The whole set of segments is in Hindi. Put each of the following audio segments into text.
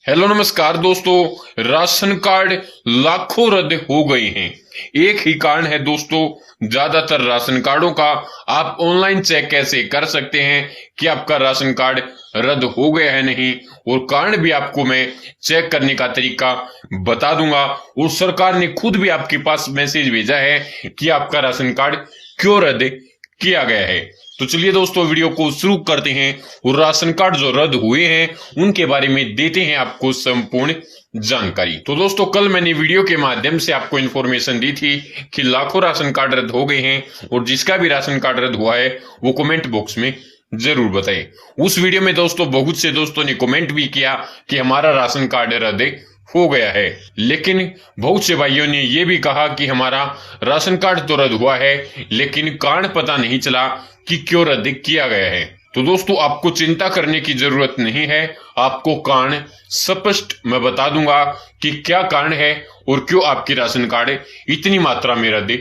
हेलो नमस्कार दोस्तों। राशन कार्ड लाखों रद्द हो गए हैं। एक ही कारण है दोस्तों, ज्यादातर राशन कार्डों का आप ऑनलाइन चेक कैसे कर सकते हैं कि आपका राशन कार्ड रद्द हो गया है नहीं, और कारण भी आपको मैं चेक करने का तरीका बता दूंगा। और सरकार ने खुद भी आपके पास मैसेज भेजा है कि आपका राशन कार्ड क्यों रद्द किया गया है। तो चलिए दोस्तों, वीडियो को शुरू करते हैं और राशन कार्ड जो रद्द हुए हैं उनके बारे में देते हैं आपको संपूर्ण जानकारी। तो दोस्तों, कल मैंने वीडियो के माध्यम से आपको इन्फॉर्मेशन दी थी कि लाखों राशन कार्ड रद्द हो गए हैं, और जिसका भी राशन कार्ड रद्द हुआ है वो कमेंट बॉक्स में जरूर बताएं। उस वीडियो में दोस्तों बहुत से दोस्तों ने कमेंट भी किया कि हमारा राशन कार्ड रद्द हो गया है, लेकिन बहुत से भाइयों ने यह भी कहा कि हमारा राशन कार्ड तो रद्द हुआ है लेकिन कारण पता नहीं चला कि क्यों रद्द किया गया है। तो दोस्तों, आपको चिंता करने की जरूरत नहीं है, आपको कारण स्पष्ट मैं बता दूंगा कि क्या कारण है और क्यों आपके राशन कार्ड इतनी मात्रा में रद्द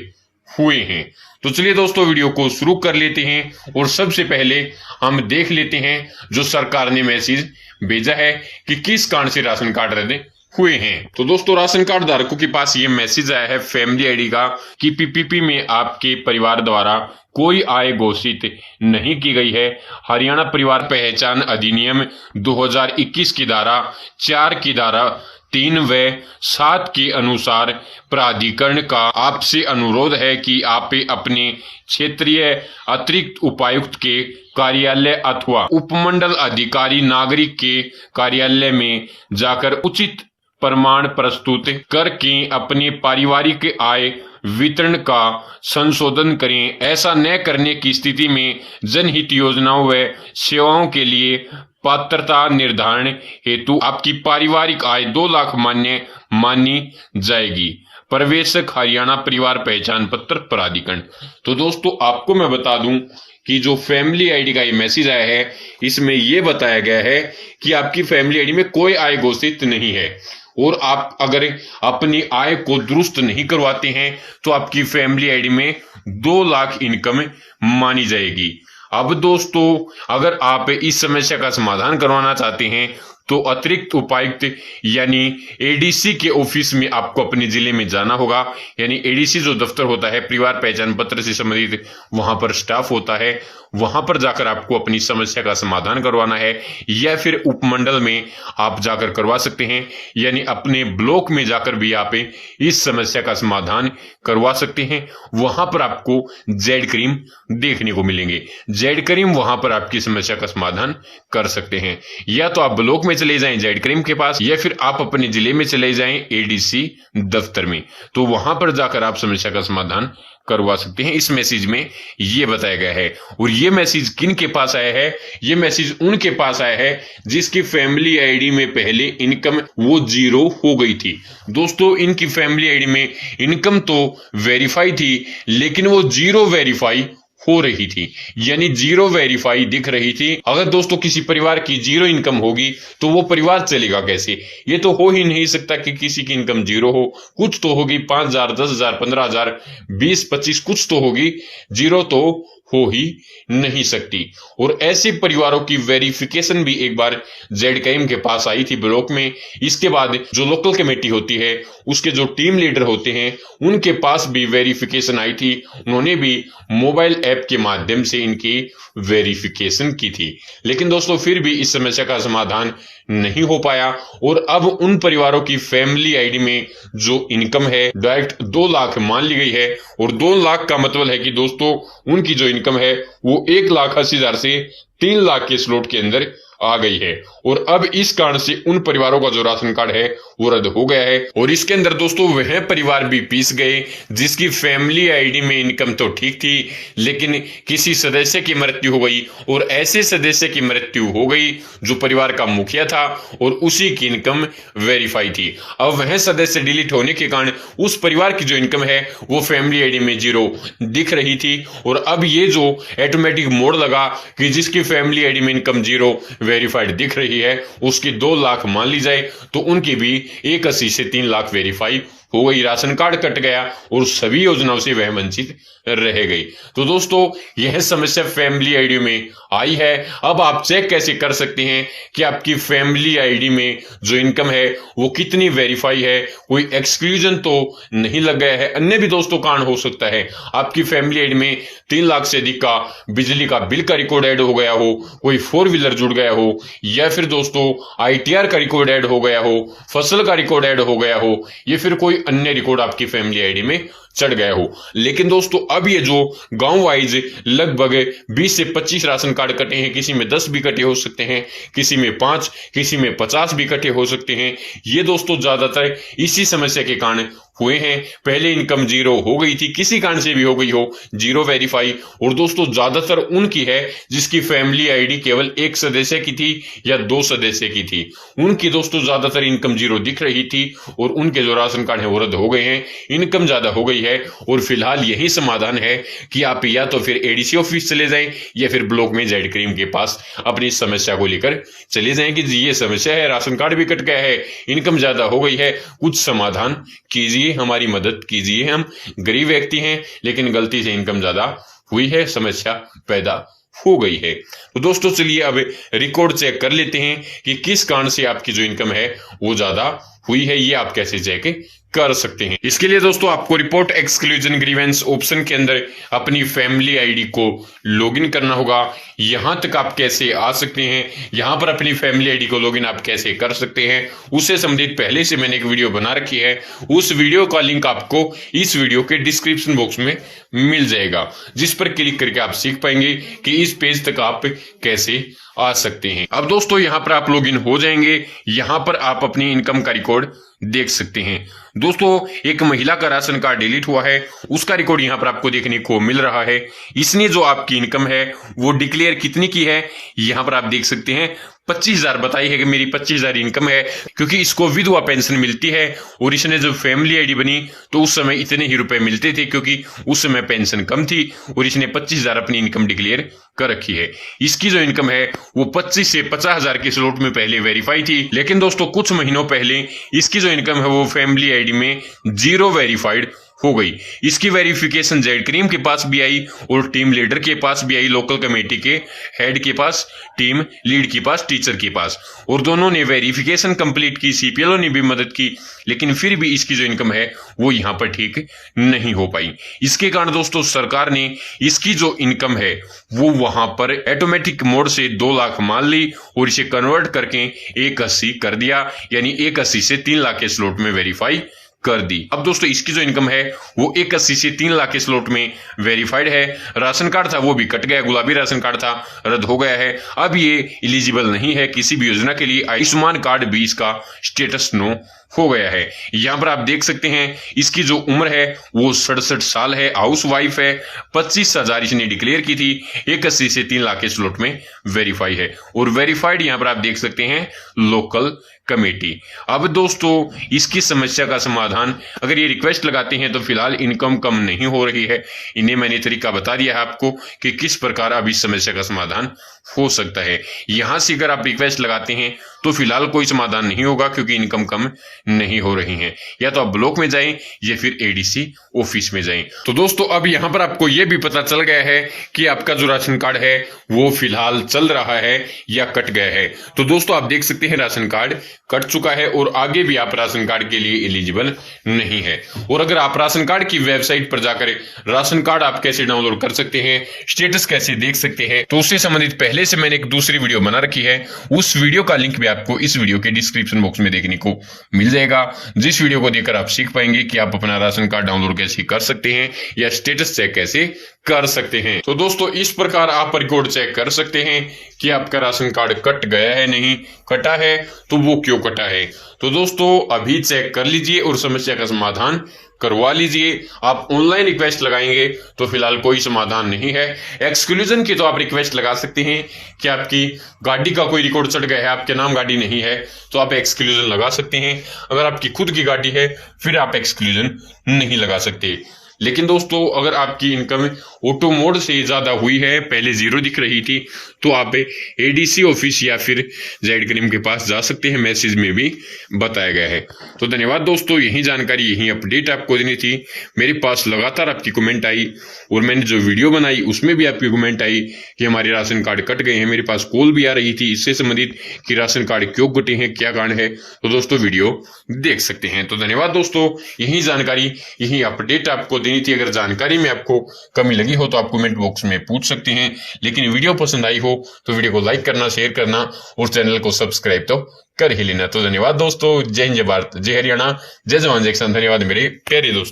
हुए हैं। तो चलिए दोस्तों, वीडियो को शुरू कर लेते हैं और सबसे पहले हम देख लेते हैं जो सरकार ने मैसेज भेजा है कि किस कारण से राशन कार्ड रद्द हुए हैं। तो दोस्तों, राशन कार्ड धारकों के पास ये मैसेज आया है फैमिली आईडी का कि पीपीपी में आपके परिवार द्वारा कोई आय घोषित नहीं की गई है। हरियाणा परिवार पहचान अधिनियम 2021 की धारा 4 की धारा 3 व 7 के अनुसार प्राधिकरण का आपसे अनुरोध है कि आप अपने क्षेत्रीय अतिरिक्त उपायुक्त के कार्यालय अथवा उपमंडल अधिकारी नागरिक के कार्यालय में जाकर उचित प्रमाण प्रस्तुत करके अपने पारिवारिक आय वितरण का संशोधन करें। ऐसा न करने की स्थिति में जनहित योजनाओं व सेवाओं के लिए पात्रता निर्धारण हेतु आपकी पारिवारिक आय 2 लाख मान्य मानी जाएगी। प्रवेशक हरियाणा परिवार पहचान पत्र प्राधिकरण। तो दोस्तों, आपको मैं बता दूं कि जो फैमिली आईडी का ये मैसेज आया है इसमें यह बताया गया है कि आपकी फैमिली आईडी में कोई आय घोषित नहीं है, और आप अगर अपनी आय को दुरुस्त नहीं करवाते हैं तो आपकी फैमिली आईडी में 2 लाख इनकम मानी जाएगी। अब दोस्तों, अगर आप इस समस्या का समाधान करवाना चाहते हैं तो अतिरिक्त उपायुक्त यानी एडीसी के ऑफिस में आपको अपने जिले में जाना होगा। यानी एडीसी जो दफ्तर होता है परिवार पहचान पत्र से संबंधित, वहां पर स्टाफ होता है, वहां पर जाकर आपको अपनी समस्या का समाधान करवाना है, या फिर उपमंडल में आप जाकर करवा सकते हैं। यानी अपने ब्लॉक में जाकर भी आप इस समस्या का समाधान करवा सकते हैं। वहां पर आपको जेड क्रीम देखने को मिलेंगे। जेड क्रीम वहां पर आपकी समस्या का समाधान कर सकते हैं। या तो आप ब्लॉक में चले जाएं जेड क्रीम के पास, या फिर आप अपने जिले में चले जाएं एडीसी दफ्तर में, तो वहां पर जाकर आप समस्या का समाधान करवा सकते हैं। इस मैसेज में यह बताया गया है। और यह मैसेज किन के पास आया है? यह मैसेज उनके पास आया है जिसकी फैमिली आईडी में पहले इनकम वो 0 हो गई थी। दोस्तों, इनकी फैमिली आईडी में इनकम तो वेरीफाई थी लेकिन वो 0 वेरीफाई हो रही थी, यानी 0 वेरीफाई दिख रही थी। अगर दोस्तों किसी परिवार की 0 इनकम होगी तो वो परिवार चलेगा कैसे? ये तो हो ही नहीं सकता कि किसी की इनकम 0 हो। कुछ तो होगी, 5,000, 10,000, 15,000, 20, 25 कुछ तो होगी, 0 तो हो ही नहीं सकती। और ऐसे परिवारों की वेरिफिकेशन भी एक बार जेड क्राइम के पास आई थी ब्लॉक में। इसके बाद जो लोकल कमेटी होती है उसके जो टीम लीडर होते हैं उनके पास भी वेरिफिकेशन आई थी। उन्होंने भी मोबाइल ऐप के माध्यम से इनकी वेरिफिकेशन की थी, लेकिन दोस्तों फिर भी इस समस्या का समाधान नहीं हो पाया। और अब उन परिवारों की फैमिली आईडी में जो इनकम है डायरेक्ट 2 लाख मान ली गई है। और 2 लाख का मतलब है कि दोस्तों उनकी जो इनकम है वो 1,80,000 से 3 लाख के स्लॉट के अंदर आ गई है। और अब इस कारण से उन परिवारों का जो राशन कार्ड है वो रद्द हो गया है। और इसके अंदर दोस्तों वह परिवार भी पीस गए जिसकी फैमिली आईडी में इनकम तो ठीक थी लेकिन किसी सदस्य की मृत्यु हो गई, और ऐसे सदस्य की मृत्यु हो गई जो परिवार का मुखिया था और उसी की इनकम वेरीफाई थी। अब वह सदस्य डिलीट होने के कारण उस परिवार की जो इनकम है वो फैमिली आईडी में 0 दिख रही थी। और अब ये जो ऑटोमेटिक मोड लगा कि जिसकी फैमिली आईडी में इनकम 0 वेरीफाइड दिख रही है उसकी 2 लाख मान ली जाए तो उनकी भी 180 से 3 लाख वेरीफाई हो गई, राशन कार्ड कट गया और सभी योजनाओं से वह वंचित रह गई। तो दोस्तों यह समस्या फैमिली आईडी में आई है। अब आप चेक कैसे कर सकते हैं कि आपकी फैमिली आईडी में जो इनकम है वो कितनी वेरीफाई है, कोई एक्सक्लूजन तो नहीं लग गया है। अन्य भी दोस्तों कारण हो सकता है आपकी फैमिली आईडी में 3 लाख से अधिक का बिजली का बिल का रिकॉर्ड ऐड हो गया हो, कोई 4 व्हीलर जुड़ गया हो, या फिर दोस्तों ITR का रिकॉर्ड ऐड हो गया हो, फसल का रिकॉर्ड ऐड हो गया हो, या फिर कोई अन्य रिकॉर्ड आपकी फैमिली आईडी में चढ़ गया हो। लेकिन दोस्तों अब ये जो गांव वाइज लगभग 20 से 25 राशन कार्ड कटे हैं, किसी में 10 भी कटे हो सकते हैं, किसी में 5, किसी में 50 भी कटे हो सकते हैं। ये दोस्तों ज्यादातर इसी समस्या के कारण हुए हैं। पहले इनकम जीरो हो गई थी, किसी कारण से भी हो गई हो जीरो वेरीफाई, और दोस्तों ज्यादातर उनकी है जिसकी फैमिली आईडी केवल 1 सदस्य की थी या 2 सदस्य की थी, उनकी दोस्तों ज्यादातर इनकम जीरो दिख रही थी और उनके जो राशन कार्ड है वो रद्द हो गए हैं, इनकम ज्यादा हो गई है। और फिलहाल यही समाधान है कि आप या तो फिर ADC ऑफिस चले जाएं या फिर ब्लॉक में जेड क्रीम के पास अपनी समस्या को लेकर चले जाएं कि ये समस्या है, राशन कार्ड भी कट गया है, इनकम ज्यादा हो गई है, कुछ समाधान कीजिए, हमारी मदद कीजिए। हम गरीब व्यक्ति हैं लेकिन गलती से इनकम ज्यादा हुई है, समस्या पैदा हो गई है। तो दोस्तों चलिए अब रिकॉर्ड चेक कर लेते हैं कि किस कारण से आपकी जो इनकम है वो ज्यादा हुई है, ये आप कैसे चेक कर सकते हैं। इसके लिए दोस्तों आपको रिपोर्ट एक्सक्लूजन ग्रीवेंस ऑप्शन के अंदर अपनी फैमिली आईडी को लॉगिन करना होगा। यहां तक आप कैसे आ सकते हैं, यहां पर अपनी फैमिली आईडी को लॉगिन आप कैसे कर सकते हैं, उससे संबंधित पहले से मैंने एक वीडियो बना रखी है, उस वीडियो का लिंक आपको इस वीडियो के डिस्क्रिप्शन बॉक्स में मिल जाएगा, जिस पर क्लिक करके आप सीख पाएंगे कि इस पेज तक आप कैसे आ सकते हैं। अब दोस्तों यहां पर आप लॉगिन हो जाएंगे, यहां पर आप अपनी इनकम का रिकॉर्ड देख सकते हैं। दोस्तों एक महिला का राशन कार्ड डिलीट हुआ है, उसका रिकॉर्ड यहां पर आपको देखने को मिल रहा है। इसने जो आपकी इनकम है वो डिक्लेयर कितनी की है यहां पर आप देख सकते हैं, 25,000 बताई है कि मेरी 25,000 इनकम है, क्योंकि इसको विधवा पेंशन मिलती है और इसने जब फैमिली आईडी बनी तो उस समय इतने ही रुपए मिलते थे क्योंकि उस समय पेंशन कम थी, और इसने 25,000 अपनी इनकम डिक्लेयर कर रखी है। इसकी जो इनकम है वो 25 से 50,000 के स्लॉट में पहले वेरीफाई थी, लेकिन दोस्तों कुछ महीनों पहले इसकी जो इनकम है वो फैमिली आईडी में जीरो वेरीफाइड हो गई। इसकी वेरिफिकेशन जेड क्रीम के पास भी आई और टीम लीडर के पास भी आई, लोकल कमेटी के हेड के पास, टीम लीड के पास, टीचर के पास, और दोनों ने वेरिफिकेशन कंप्लीट की, CPLO ने भी मदद की, लेकिन फिर भी इसकी जो इनकम है वो यहां पर ठीक नहीं हो पाई। इसके कारण दोस्तों सरकार ने इसकी जो इनकम है वो वहां पर ऑटोमेटिक मोड से 2 लाख मान ली और इसे कन्वर्ट करके 180 कर दिया, यानी 180 से 3 लाख के स्लॉट में वेरीफाई कर दी। अब दोस्तों इसकी जो इनकम है वो 180 से 3 लाख के स्लॉट में वेरीफाइड है। राशन कार्ड था वो भी कट गया, गुलाबी राशन कार्ड था, रद्द हो गया है, अब ये एलिजिबल नहीं है किसी भी योजना के लिए। आयुष्मान कार्ड भी इसका स्टेटस नो हो गया है। यहां पर आप देख सकते हैं इसकी जो उम्र है वो 67 साल है, हाउस वाइफ है, 25,000 इसने डिक्लेयर की थी, 180 से 3 लाख के स्लॉट में वेरीफाई है, और वेरीफाइड यहां पर आप देख सकते हैं लोकल कमेटी। अब दोस्तों इसकी समस्या का समाधान, अगर ये रिक्वेस्ट लगाते हैं तो फिलहाल इनकम कम नहीं हो रही है, इन्हें मैंने तरीका बता दिया है आपको कि किस प्रकार अब इस समस्या का समाधान हो सकता है। यहां से अगर आप रिक्वेस्ट लगाते हैं तो फिलहाल कोई समाधान नहीं होगा क्योंकि इनकम कम नहीं हो रही है, या तो आप ब्लॉक में जाएं या फिर ADC ऑफिस में जाएं। तो दोस्तों अब यहां पर आपको यह भी पता चल गया है कि आपका जो राशन कार्ड है वो फिलहाल चल रहा है या कट गया है। तो दोस्तों आप देख सकते हैं राशन कार्ड कट चुका है और आगे भी आप राशन कार्ड के लिए एलिजिबल नहीं है। और अगर आप राशन कार्ड की वेबसाइट पर जाकर राशन कार्ड आप कैसे डाउनलोड कर सकते हैं, स्टेटस कैसे देख सकते हैं, तो उससे संबंधित पहले से मैंने एक दूसरी वीडियो बना रखी है, उस वीडियो का लिंक भी आपको इस वीडियो के डिस्क्रिप्शन बॉक्स में देखने को मिल जाएगा, जिस वीडियो को देखकर आप सीख पाएंगे कि आप अपना राशन कार्ड डाउनलोड कैसे कर सकते हैं या स्टेटस चेक कैसे कर सकते हैं। तो दोस्तों इस प्रकार आप रिकॉर्ड चेक कर सकते हैं कि आपका राशन कार्ड कट गया है, नहीं कटा है तो वो क्यों कटा है। तो दोस्तों अभी चेक कर लीजिए और समस्या का समाधान करवा लीजिए। आप ऑनलाइन रिक्वेस्ट लगाएंगे तो फिलहाल कोई समाधान नहीं है। एक्सक्लूजन की तो आप रिक्वेस्ट लगा सकते हैं कि आपकी गाड़ी का कोई रिकॉर्ड चढ़ गया है, आपके नाम गाड़ी नहीं है तो आप एक्सक्लूजन लगा सकते हैं। अगर आपकी खुद की गाड़ी है फिर आप एक्सक्लूजन नहीं लगा सकते। लेकिन दोस्तों अगर आपकी इनकम ऑटो मोड से ज्यादा हुई है, पहले 0 दिख रही थी, तो आप एडीसी ऑफिस या फिर जेड क्रीम के पास जा सकते हैं, मैसेज में भी बताया गया है। तो धन्यवाद दोस्तों, यही जानकारी यही अपडेट आपको देनी थी। मेरे पास लगातार आपकी कमेंट आई और मैंने जो वीडियो बनाई उसमें भी आपकी कमेंट आई कि हमारे राशन कार्ड कट गए हैं। मेरे पास कॉल भी आ रही थी इससे संबंधित कि राशन कार्ड क्यों कटे हैं, क्या कारण है। तो दोस्तों वीडियो देख सकते हैं। तो धन्यवाद दोस्तों, यही जानकारी यही अपडेट आपको देनी थी। अगर जानकारी में आपको कमी लगी हो तो आप कमेंट बॉक्स में पूछ सकते हैं। लेकिन वीडियो पसंद आई हो तो वीडियो को लाइक करना, शेयर करना और चैनल को सब्सक्राइब तो कर ही लेना। तो धन्यवाद दोस्तों, जय हिंद, जय भारत, जय हरियाणा, जय जवान, जय किसान। धन्यवाद मेरे प्यारे दोस्तों।